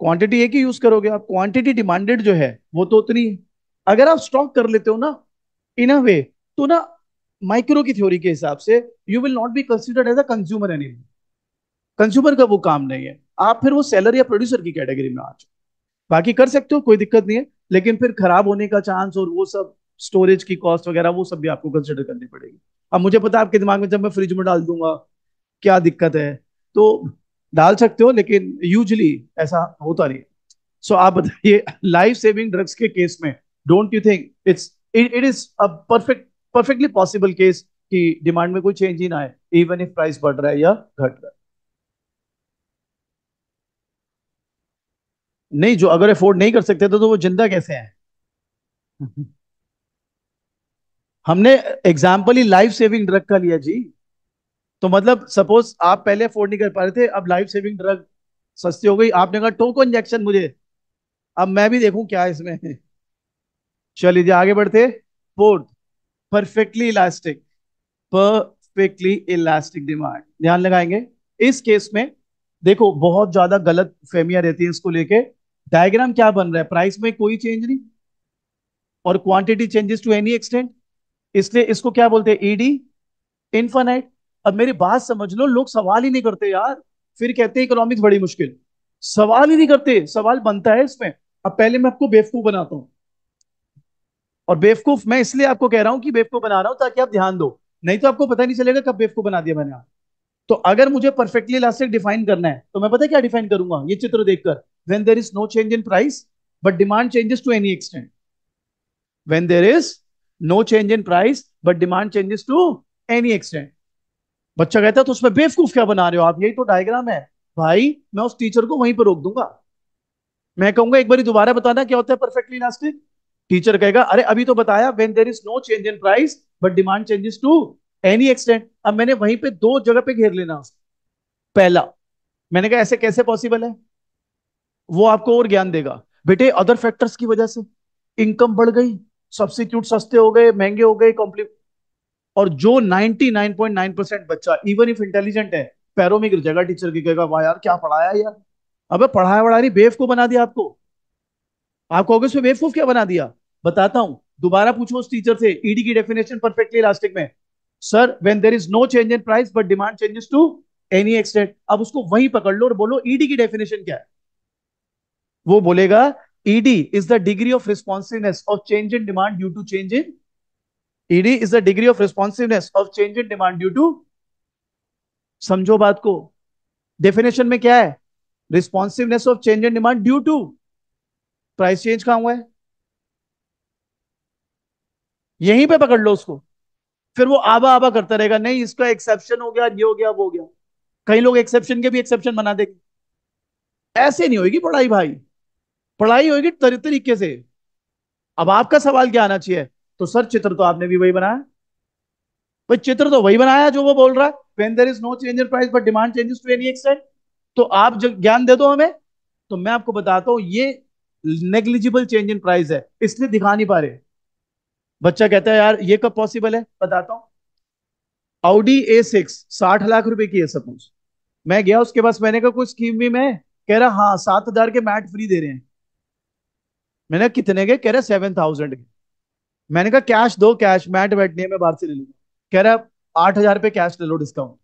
क्वांटिटी एक ही यूज करोगे आप, क्वांटिटी डिमांडेड जो है वो तो उतनी है। अगर आप स्टॉक कर लेते हो ना इन अ वे, तो ना माइक्रो की थ्योरी के हिसाब से you will not be considered as a consumer any. Consumer का वो काम नहीं है, आप फिर वो सेलर या प्रोड्यूसर की कैटेगरी में आ जाओ। बाकी कर सकते हो, कोई दिक्कत नहीं है, लेकिन फिर खराब होने का चांस और वो सब, स्टोरेज की कॉस्ट वगैरह वो सब भी आपको कंसिडर करनी पड़ेगी। अब मुझे पता है आपके दिमाग में जब मैं फ्रिज में डाल दूंगा क्या दिक्कत है, तो डाल सकते हो, लेकिन यूजली ऐसा होता नहीं। सो आप बताइए, लाइफ सेविंग ड्रग्स के केस में don't you think it is a perfectly possible case कि डिमांड में कोई चेंज ही ना आए, इवन इफ प्राइस बढ़ रहा है या घट रहा है? नहीं, जो अगर अफोर्ड नहीं कर सकते तो वो जिंदा कैसे हैं? हमने एग्जाम्पल ही लाइफ सेविंग ड्रग का लिया जी। तो मतलब सपोज आप पहले अफोर्ड नहीं कर पा रहे थे, अब लाइफ सेविंग ड्रग सस्ती हो गई, आपने कहा ठोको इंजेक्शन मुझे, अब मैं भी देखूं क्या है इसमें। चलिए आगे बढ़ते। Fourth, perfectly elastic. Perfectly elastic demand, ध्यान लगाएंगे इस केस में। देखो बहुत ज्यादा गलत फहमियां रहती है इसको लेके। डायग्राम क्या बन रहा है, प्राइस में कोई चेंज नहीं और quantity changes to any extent, इसलिए इसको क्या बोलते हैं, ईडी, इनफाइनाइट। अब मेरी बात समझ लो, लोग सवाल ही नहीं करते यार, फिर कहते हैं इकोनॉमिक्स बड़ी मुश्किल। सवाल ही नहीं करते, सवाल बनता है इसमें। अब पहले मैं आपको बेवकूफ बनाता हूँ, और बेवकूफ मैं इसलिए आपको कह रहा हूं कि बेवकूफ बना रहा हूं ताकि आप ध्यान दो, नहीं तो आपको पता नहीं चलेगा कब बेवकूफ बना दिया मैंने आप। तो अगर मुझे परफेक्टली इलास्टिक डिफाइन करना है तो मैं पता है क्या डिफाइन करूंगा, ये चित्र देखकर, when there is no change in price but demand changes to any extent. When there is no change in price but demand changes to any extent. बच्चा कहता है तो उसमें बेवकूफ क्या बना रहे हो आप, यही तो डायग्राम है। भाई मैं उस टीचर को वहीं पर रोक दूंगा, मैं कहूंगा एक बार दोबारा बताना क्या होता है परफेक्टली इलास्टिक। टीचर कहेगा अरे अभी तो बताया, when there is no change in price but demand changes to any extent. अब मैंने वहीं पे दो जगह पे घेर लेना। पहला, मैंने कहा ऐसे कैसे पॉसिबल है, वो आपको और ज्ञान देगा। बेटे अदर फैक्टर्स की वजह से इनकम बढ़ गई, सब्सिट्यूट सस्ते हो गए, महंगे हो गए, कॉम्प्ली। और जो 99.9% बच्चा इवन इफ इंटेलिजेंट है, पैरों में गिर जाएगा टीचर की, कहेगा वाह यार क्या पढ़ाया यार। अबे पढ़ाया वढ़ा नहीं, बेवकूफ बना दिया आपको। आप कहोगे उसमें बेवकूफ क्या बना दिया, बताता हूं। दोबारा पूछो उस टीचर से ईडी की डेफिनेशन परफेक्टली इलास्टिक में। Sir when there is no change in price but demand changes to any extent. अब उसको वहीं पकड़ लो और बोलो ईडी की डेफिनेशन क्या है। वो बोलेगा ED is the degree of responsiveness of change in demand due to change in, ED is the degree of responsiveness of change in demand due to, समझो बात को। डेफिनेशन में क्या है, responsiveness of change in demand due to price change कहां हुआ है, यहीं पे पकड़ लो उसको। फिर वो आबा आबा करता रहेगा, नहीं इसका एक्सेप्शन हो गया, ये हो गया, वो हो गया। कई लोग एक्सेप्शन के भी एक्सेप्शन बना देंगे। ऐसे नहीं होगी पढ़ाई भाई, पढ़ाई होगी तरीके से। अब आपका सवाल क्या आना चाहिए, तो सर चित्र तो आपने भी वही बनाया, भाई चित्र तो वही बनाया जो वो बोल रहा है, when there is no change in price but demand changes to any extent. तो आप जो ज्ञान दे दो हमें, तो मैं आपको बताता हूं ये नेग्लिजिबल चेंज इन प्राइस है, इसलिए दिखा नहीं पा रहे। बच्चा कहता है यार ये कब पॉसिबल है, बताता हूं। Audi A6 60 लाख रुपए की है सपोज, मैं गया उसके पास, मैंने कहा कोई स्कीम भी में, कह रहा हाँ 7,000 के मैट फ्री दे रहे हैं। मैंने कहा कितने के, कह रहा 7,000 के। मैंने कहा कैश दो, कैश मैट वैट नहीं है, मैं बाहर से ले लूंगा। कह रहा 8,000 पे कैश ले लो डिस्काउंट।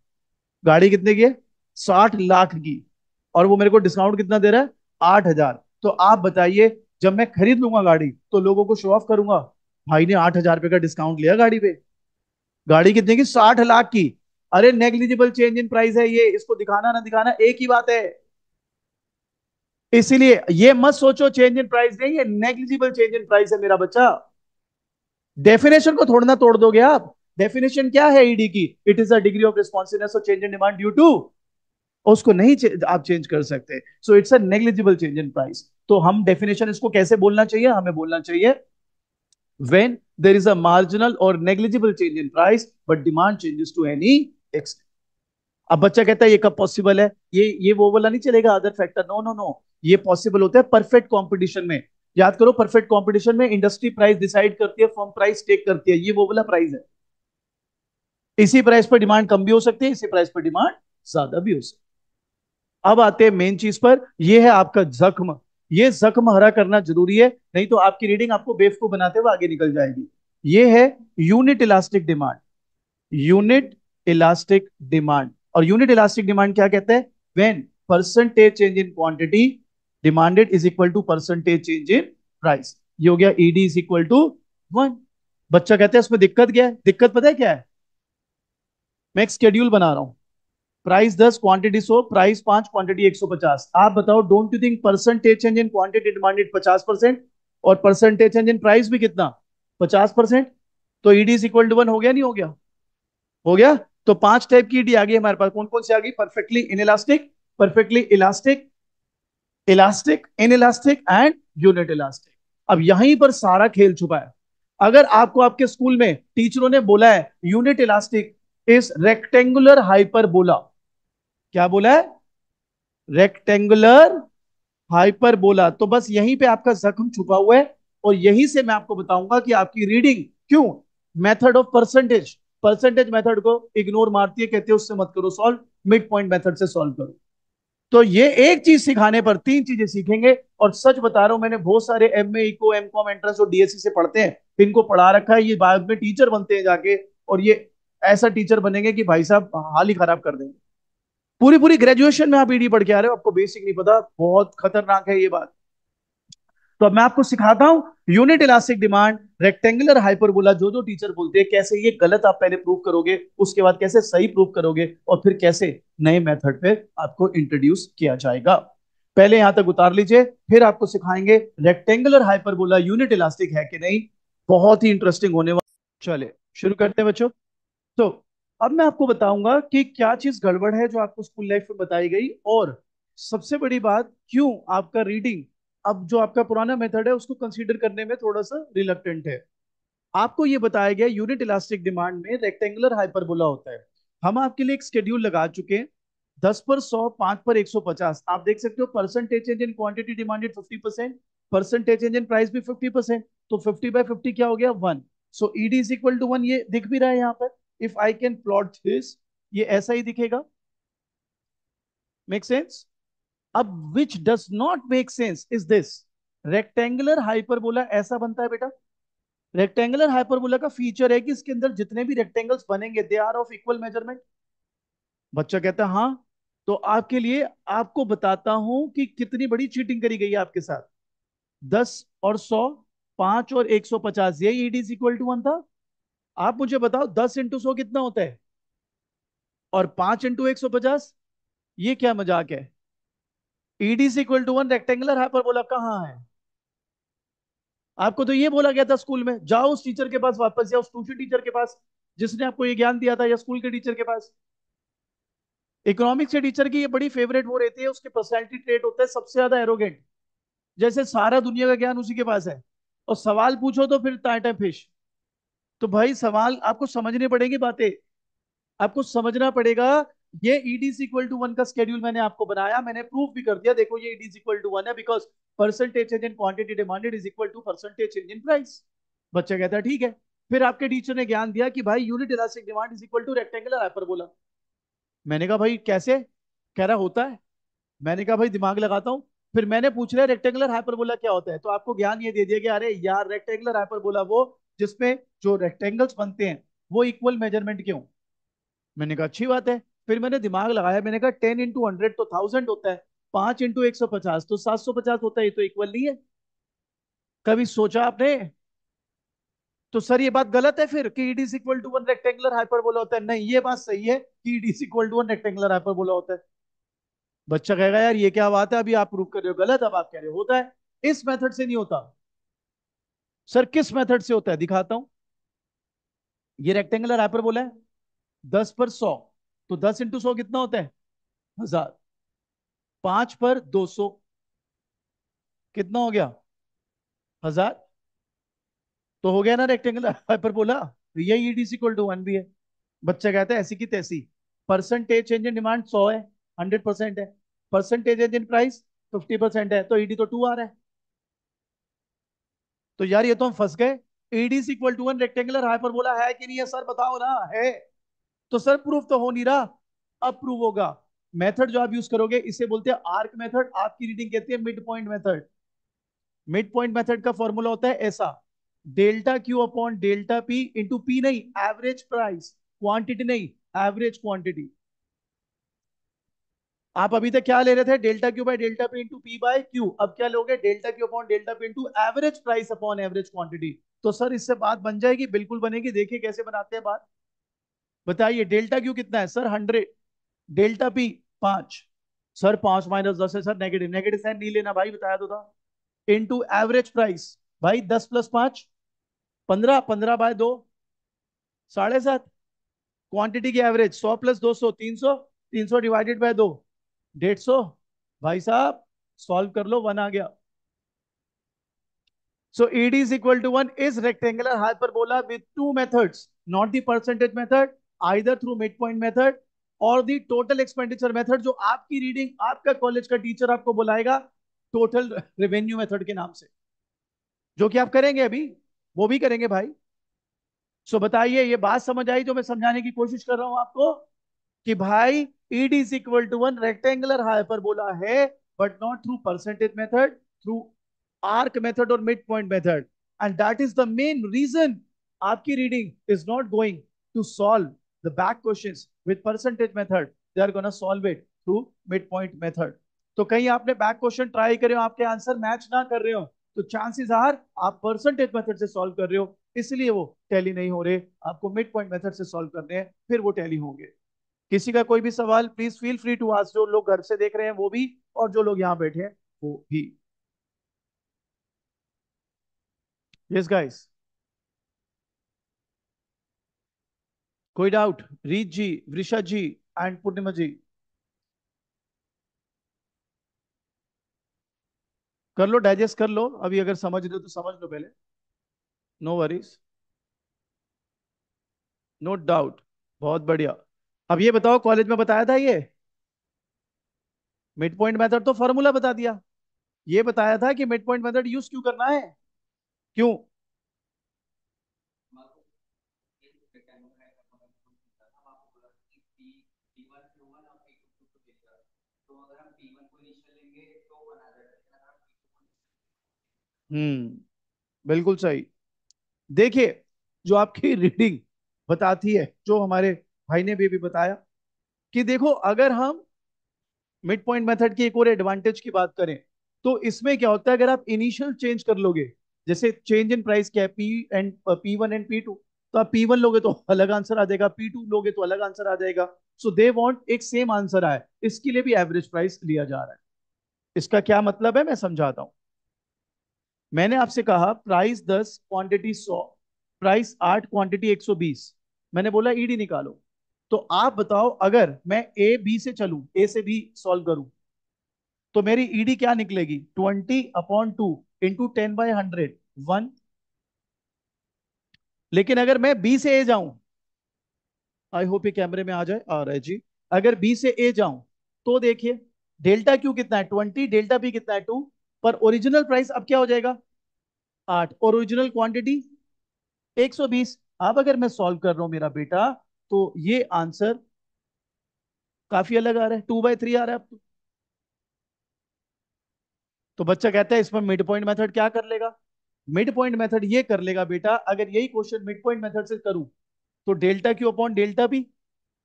गाड़ी कितने की है, 60 लाख की, और वो मेरे को डिस्काउंट कितना दे रहा है, 8,000। तो आप बताइए, जब मैं खरीद लूंगा गाड़ी तो लोगों को शो ऑफ करूंगा, भाई ने 8,000 रुपए का डिस्काउंट लिया गाड़ी पे। गाड़ी कितने की, 60 लाख की। अरे नेग्लिजिबल चेंज इन प्राइस है ये, इसको दिखाना ना दिखाना एक ही बात है। इसीलिए ये मत सोचो चेंज इन प्राइस नहीं, ये नेग्लिजिबल चेंज इन प्राइस है मेरा बच्चा। डेफिनेशन को थोड़ा ना तोड़ दोगे आप। डेफिनेशन क्या है ईडी की, it is a degree of responsiveness of change in demand due to, उसको नहीं आप चेंज कर सकते। So it's a negligible change in price. तो हम डेफिनेशन इसको कैसे बोलना चाहिए, हमें बोलना चाहिए when there is a marginal or negligible change in price but demand changes to any extent। अब बच्चा कहता है ये कब पॉसिबल है, ये वो वाला नहीं चलेगा other factor, no no no. ये पॉसिबल होता है परफेक्ट कंपटीशन में। याद करो परफेक्ट कंपटीशन में इंडस्ट्री प्राइस डिसाइड करती है, फर्म प्राइस टेक करती है, ये वो वाला प्राइस है। इसी प्राइस पर डिमांड कम भी हो सकती है, इसी प्राइस पर डिमांड ज्यादा भी हो सकती है। अब आते हैं मेन चीज पर, यह है आपका जख्म। ये जख्म हरा करना जरूरी है, नहीं तो आपकी रीडिंग आपको बेवकूफ बनाते हुए आगे निकल जाएगी। ये है unit elastic demand. Unit elastic demand, और यूनिट इलास्टिक डिमांड क्या कहते हैं? When percentage change in quantity demanded is equal to percentage change in price. ये हो गया ईडी इज इक्वल टू 1। बच्चा कहते हैं इसमें दिक्कत क्या है? दिक्कत पता है क्या है? मैं एक शेड्यूल बना रहा हूं, प्राइस 10, क्वांटिटी 100, प्राइस 5, क्वांटिटी 150। आप बताओ, don't you think percentage change in quantity demanded 50% और परसेंटेज चेंज इन प्राइस भी कितना? 50%। तो ईडी इज इक्वल टू 1 हो गया, नहीं हो गया? हो गया। तो 5 टाइप की ईडी आ गई हमारे पास। कौन कौन सी आ गई? Perfectly inelastic, perfectly elastic, elastic, inelastic and unit elastic. अब यहीं पर सारा खेल छुपा है। अगर आपको आपके स्कूल में टीचरों ने बोला है unit elastic is rectangular hyperbola, क्या बोला है? रेक्टेंगुलर हाइपरबोला, तो बस यहीं पे आपका जख्म छुपा हुआ है। और यहीं से मैं आपको बताऊंगा कि आपकी रीडिंग क्यों method of percentage, percentage method को इग्नोर मारती है, कहते हैं उससे मत करो सॉल्व, मिड पॉइंट मेथड से सॉल्व करो। तो ये एक चीज सिखाने पर 3 चीजें सीखेंगे। और सच बता रहा हूं, मैंने बहुत सारे एमए, इको, एमकॉम, एंट्रेंस और डीएससी से पढ़ते हैं, इनको पढ़ा रखा है, ये बाद में टीचर बनते हैं जाके, और ये ऐसा टीचर बनेंगे कि भाई साहब हाल ही खराब कर देंगे। पूरी पूरी ग्रेजुएशन में आप ईडी पढ़ के आ रहे हो, आपको बेसिक नहीं पता, बहुत खतरनाक है ये बात। तो अब मैं आपको सिखाता हूं unit elastic demand, rectangular hyperbola, जो जो टीचर बोलते हैं कैसे ये गलत आप पहले प्रूव करोगे, उसके बाद कैसे सही प्रूव करोगे, और फिर कैसे नए मेथड पे आपको इंट्रोड्यूस किया जाएगा। पहले यहां तक उतार लीजिए, फिर आपको सिखाएंगे रेक्टेंगुलर हाइपरबोला यूनिट इलास्टिक है कि नहीं। बहुत ही इंटरेस्टिंग होने वाला। चले शुरू करते हैं बच्चों। तो अब मैं आपको बताऊंगा कि क्या चीज गड़बड़ है जो आपको स्कूल लाइफ में बताई गई, और सबसे बड़ी बात, क्यों आपका रीडिंग अब जो आपका पुराना मेथड है उसको कंसीडर करने में थोड़ा सा रिलक्टेंट है। आपको ये बताया गया यूनिट इलास्टिक डिमांड में रेक्टेंगुलर हाइपरबोला होता है। हम आपके लिए एक शेड्यूल लगा चुके हैं, 10 पर 100, 5 पर 150। आप देख सकते हो percentage change in quantity demanded 50%, percentage change in price भी 50%। तो 50/50 क्या हो गया? 1। So ED is equal to 1, ये दिख भी रहा है यहाँ पर। If I can plot this, ये ऐसा ही दिखेगा। Make sense? अब which does not make sense is this, rectangular hyperbola ऐसा बनता है बेटा। रेक्टेंगुलर हाइपरबोला का फीचर है कि इसके अंदर जितने भी रेक्टेंगल्स बनेंगे they are of equal measurement. बच्चा कहता है हाँ। तो आपके लिए आपको बताता हूं कि कितनी बड़ी चीटिंग करी गई है आपके साथ। 10 और 100, 5 और 150, ये ईडी इज इक्वल टू 1 था। आप मुझे बताओ 10 × 100 कितना होता है, और 5 × 150, ये क्या मजाक है? ED is equal to 1 rectangular hyperbola कहाँ है? आपको तो ये बोला गया था स्कूल में, जाओ उस टीचर के पास वापस, या उस ट्यूशन टीचर के पास जिसने आपको ये ज्ञान दिया था, या स्कूल के टीचर के पास। इकोनॉमिक्स के टीचर की ये बड़ी फेवरेट वो रहती है, उसके पर्सनैलिटी ट्रेट होता है सबसे ज्यादा एरोगेंट, जैसे सारा दुनिया का ज्ञान उसी के पास है, और सवाल पूछो तो फिर टाटा फिश। तो भाई सवाल आपको समझने पड़ेंगी बातें, आपको समझना पड़ेगा। ये ईडी इक्वल टू 1 का स्केड्यूल मैंने आपको बनाया, मैंने प्रूफ भी कर दिया, देखो ये ईडी इक्वल टू 1 है, because percentage change in quantity demanded is equal to percentage change in price. बच्चा कहता है ठीक है। फिर आपके टीचर ने ज्ञान दिया कि भाई unit elastic demand is equal two rectangular hyperbola. मैंने कहा भाई कैसे? कह रहा होता है। मैंने कहा भाई दिमाग लगाता हूँ। फिर मैंने पूछ लिया रेक्टेंगुलर हाइपरबोला क्या होता है, तो आपको ज्ञान ये दे दिया कि अरे यार रेक्टेंगुलर हाइपरबोला वो जिसमें जो रेक्टेंगल्स बनते हैं वो इक्वल मेजरमेंट के हों। मैंने कहा अच्छी बात है। फिर मैंने दिमाग लगाया, मैंने कहा 10 × 100 तो 1000 होता है, 5 × 150 तो 750 होता है, ये तो इक्वल नहीं है। कभी सोचा आपने? तो सर ये बात गलत है फिर कि ED equal to 1 rectangular hyperbola होता है? नहीं, ये बात सही है कि ED equal to 1 rectangular hyperbola होता है। बच्चा कहेगा यार ये क्या बात है, अभी आप प्रूव कर रहे हो गलत, अब आप कह रहे हो होता है। इस मेथड से नहीं होता। सर किस मेथड से होता है दिखाता हूं। ये रेक्टेंगुलर हाइपरबोला है, 10 पर 100, तो 10 × 100 कितना होता है? 1000। 5 पर 200 कितना हो गया? 1000। तो हो गया ना रेक्टेंगुलर हाइपरबोला। यही ईडी इक्वल टू 1 भी है। बच्चा कहता है ऐसी की तैसी। परसेंटेज चेंज इन डिमांड 100 है, 100% है। परसेंटेज चेंज इन प्राइस 50% है, तो ईडी तो 2 आ रहा है। तो यार ये तो हम फंस गए। ED equal to 1 rectangular hyperbola है कि नहीं है? सर बताओ ना, है। तो सर प्रूफ तो हो नहीं रहा, अब प्रूव होगा। मेथड जो आप यूज करोगे इसे बोलते हैं आर्क मेथड, आपकी रीडिंग कहती है mid point method. Mid point method का फॉर्मूला होता है ऐसा, delta Q upon delta P into P नहीं, एवरेज प्राइस, क्वांटिटी नहीं, एवरेज क्वांटिटी। आप अभी तक क्या ले रहे थे, delta Q by delta P into P by Q, अब क्या लोगे, delta Q upon delta P into average price upon average quantity. तो सर इससे बात बन जाएगी, बिल्कुल बनेगी, देखिए कैसे बनाते हैं बात। बताइए डेल्टा क्यू कितना है सर, 100, डेल्टा पी 5, सर 5 - 10 है सर, नेगेटिव, नेगेटिव साइन नहीं लेना भाई, बताया तो था। इनटू एवरेज प्राइस, भाई 10 + 5 15, 15/2 7.5, क्वांटिटी की एवरेज 100 + 200 300, 300 डिवाइडेड बाय 2 150। भाई साहब सॉल्व कर लो, 1 आ गया। So ED is equal to 1 is rectangular hyperbola with two methods, not the percentage method, either through midpoint method और the total expenditure method, जो आपकी रीडिंग आपका कॉलेज का टीचर आपको बुलाएगा टोटल रेवेन्यू मेथड के नाम से, जो कि आप करेंगे अभी, वो भी करेंगे भाई। सो बताइए ये बात समझ आई जो मैं समझाने की कोशिश कर रहा हूं आपको, कि भाई ED is equal to 1 rectangular hyperbola है, but not through percentage method, through arc method और mid point method. And that is the main reason आपकी reading is not going to solve the back questions with percentage method, they are gonna solve it through mid point method. तो कहीं आपने बैक क्वेश्चन ट्राई करे हो, आपके आंसर मैच ना कर रहे हो, तो चांसेस आर आप परसेंटेज मेथड से सॉल्व कर रहे हो, इसलिए वो टैली नहीं हो रहे, आपको मिड पॉइंट मेथड से सॉल्व करने हैं, फिर वो टैली होंगे। किसी का कोई भी सवाल please feel free to ask, जो लोग घर से देख रहे हैं वो भी, और जो लोग यहाँ बैठे हैं वो भी। यस गाइस, कोई डाउट, रीत जी, वृषा जी एंड पूर्णिमा जी, कर लो डाइजेस्ट कर लो, अभी अगर समझ रहे हो तो समझ लो पहले, नो वरीज, नो डाउट, बहुत बढ़िया। अब ये बताओ कॉलेज में बताया था ये मिड पॉइंट मेथड, तो फॉर्मूला बता दिया, ये बताया था कि मिड पॉइंट मेथड यूज क्यों करना है, क्यों। बिल्कुल सही। देखिए जो आपकी रीडिंग बताती है, जो हमारे भाई ने भी बताया, कि देखो अगर हम मिड पॉइंट मेथड की एक और एडवांटेज की बात करें, तो इसमें क्या होता है, अगर आप इनिशियल चेंज कर लोगे, जैसे चेंज इन प्राइस क्या है, P1 and P2, तो आप P1 लोगे तो अलग आंसर आ जाएगा, P2 लोगे तो अलग आंसर आ जाएगा। सो दे वांट एक सेम आंसर आए, इसके लिए भी एवरेज प्राइस लिया जा रहा है। इसका क्या मतलब है मैं समझाता हूं। मैंने आपसे कहा प्राइस 10, क्वांटिटी 100, प्राइस 8, क्वांटिटी 120, मैंने बोला ईडी निकालो। तो आप बताओ अगर मैं ए बी से चलूं, ए से बी सॉल्व करूं, तो मेरी ईडी क्या निकलेगी, 20/2 इंटू 10/100, 1। लेकिन अगर मैं बी से ए जाऊं, आई होप ये कैमरे में आ जाए, आ रहा है जी, अगर बी से ए जाऊं, तो देखिए डेल्टा क्यू कितना है 20, डेल्टा बी कितना है 2, पर ओरिजिनल प्राइस अब क्या हो जाएगा 8, और ओरिजिनल क्वांटिटी 120। अब अगर मैं सॉल्व कर रहा हूं मेरा बेटा, तो ये आंसर काफी अलग आ रहा है, 2/3 आ रहा है अब तो बच्चा कहता है इसमें मिड पॉइंट मेथड क्या कर लेगा, मिड पॉइंट मेथड ये कर लेगा बेटा, अगर यही क्वेश्चन मिड पॉइंट मेथड से करूं, तो delta Q upon delta B,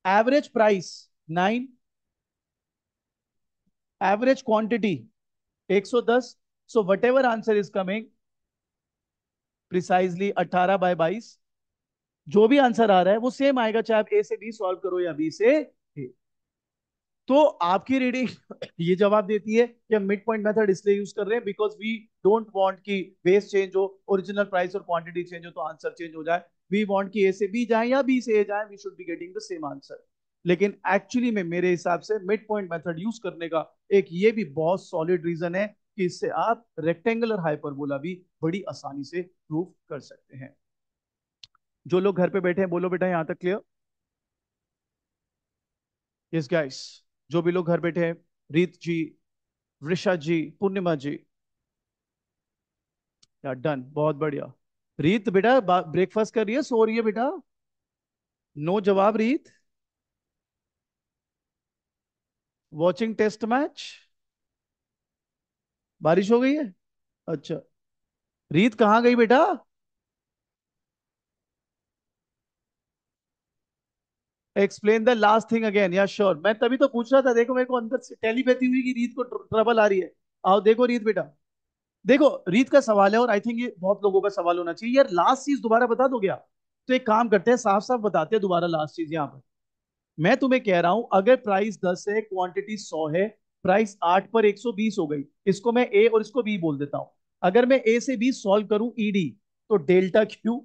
average price 9, average quantity 110, so whatever answer is coming precisely 18/22, जो भी आंसर आ रहा है वो सेम आएगा, चाहे आप ए से बी सॉल्व करो या बी से ए। तो आपकी रीडिंग ये जवाब देती है कि हम मिड पॉइंट मेथड इसलिए यूज कर रहे हैं बिकॉज वी डोंट वांट कि बेस चेंज हो, ओरिजिनल प्राइस और क्वांटिटी चेंज हो तो आंसर चेंज हो जाए। वी वांट कि ए से बी जाए या बी से ए जाए, we should be getting the same answer. लेकिन एक्चुअली में मेरे हिसाब से मिड पॉइंट मेथड यूज करने का एक ये भी बहुत सॉलिड रीजन है कि इससे आप रेक्टेंगुलर हाइपरबोला भी बड़ी आसानी से प्रूव कर सकते हैं। जो लोग घर पे बैठे हैं बोलो बेटा यहां तक क्लियर। यस गाइस, जो भी लोग घर बैठे हैं, रीत जी, वृषा जी, पूर्णिमा जी, या डन, बहुत बढ़िया। रीत बेटा ब्रेकफास्ट कर रही है, सो रही है बेटा, नो जवाब रीत। Watching test match. बारिश हो गई है। अच्छा। रीत कहाँ गई बेटा? Explain the last thing again. Yeah sure, मैं तभी तो पूछ रहा था। देखो मेरे को अंदर से टेलीपैथी हुई कि रीत को ट्रबल आ रही है। आओ देखो रीत बेटा। देखो रीत का सवाल है, और आई थिंक ये बहुत लोगों का सवाल होना चाहिए यार। लास्ट चीज दोबारा बता दो क्या? तो एक काम करते हैं, साफ साफ बताते हैं दोबारा लास्ट चीज यहाँ पर। मैं तुम्हें कह रहा हूं, अगर प्राइस 10 है, क्वांटिटी 100 है, प्राइस 8 पर 120 हो गई, इसको मैं ए और इसको बी बोल देता हूं। अगर मैं ए से बी सॉल्व करूं ईडी, तो डेल्टा क्यू,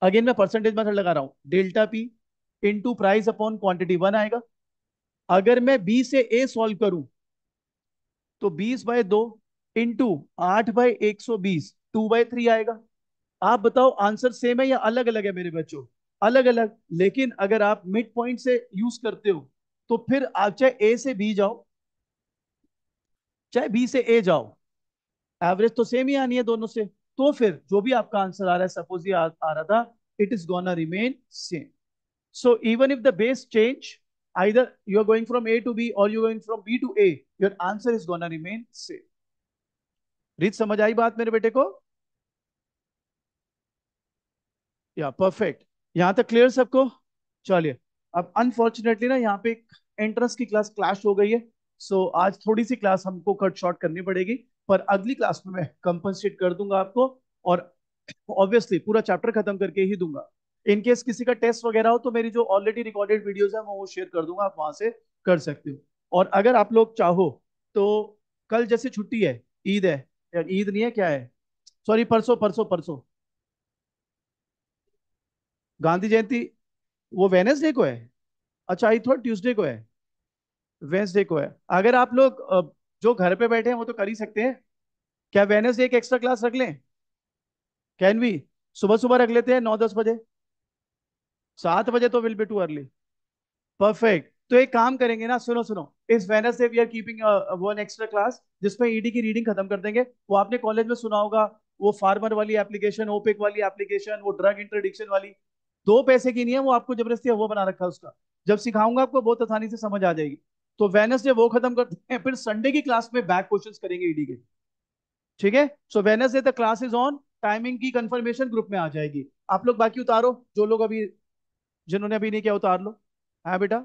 अगेन मैं परसेंटेज मेथड लगा रहा हूं, delta P into price upon quantity 1 आएगा। अगर मैं बी से ए सॉल्व करूं, तो 20/2 इंटू 8/120, 2/3 आएगा। आप बताओ आंसर सेम है या अलग अलग है मेरे बच्चों? अलग अलग। लेकिन अगर आप मिड पॉइंट से यूज करते हो, तो फिर आप चाहे ए से बी जाओ, चाहे बी से ए जाओ, एवरेज तो सेम ही आनी है दोनों से। तो फिर जो भी आपका आंसर आ रहा है, सपोज ये आ रहा था, it is gonna remain same. So even if the base change, either you're going from A to B or you're going from B to A, your answer is gonna remain same. रीत समझ आई बात मेरे बेटे को? या परफेक्ट। यहां तक क्लियर सबको? चलिए। अब अनफॉर्चुनेटली ना यहाँ पे एक एंट्रेंस की क्लास क्लैश हो गई है। सो आज थोड़ी सी क्लास हमको कट शॉर्ट करनी पड़ेगी। पर अगली क्लास में मैं कंपनसेट कर दूंगा आपको। और ऑब्वियसली पूरा चैप्टर खत्म करके ही दूंगा। इन केस किसी का टेस्ट वगैरह हो, तो मेरी जो ऑलरेडी रिकॉर्डेड वीडियोस है मैं वो शेयर कर दूंगा, आप वहां से कर सकते हो। और अगर आप लोग चाहो तो कल जैसे छुट्टी है, ईद है, या ईद नहीं है क्या है, सॉरी परसों परसों परसों गांधी जयंती, वो वेनेसडे को है। अच्छा, आई थॉट ट्यूसडे को है। वेंसडे को है। अगर आप लोग जो घर पे बैठे हैं वो तो कर ही सकते हैं। क्या वेनेसडे एक एक्स्ट्रा क्लास रख लें? Can we? सुबह सुबह रख लेते हैं, 9-10 बजे। 7 बजे तो will be too early. Perfect. तो एक काम करेंगे ना, सुनो सुनो, इस Wednesday we are keeping one extra class, जिसमें ईडी की रीडिंग खत्म कर देंगे। वो आपने कॉलेज में सुना होगा, वो फार्मर वाली एप्लीकेशन, ओपेक वाली एप्लीकेशन, वो ड्रग इंटरडिक्शन वाली। 2 पैसे की नहीं है वो, आपको जबरदस्ती वो बना रखा है उसका। जब सिखाऊंगा आपको बहुत आसानी से समझ आ जाएगी। तो वेनसडे वो खत्म करते हैं, फिर संडे की क्लास में बैक क्वेश्चंस करेंगे ईडी के। ठीक है? So Wednesday the class is on. Timing की कंफर्मेशन ग्रुप में आ जाएगी। आप लोग बाकी उतारो, जो लोग अभी, जिन्होंने अभी नहीं किया उतार लो। हाँ बेटा।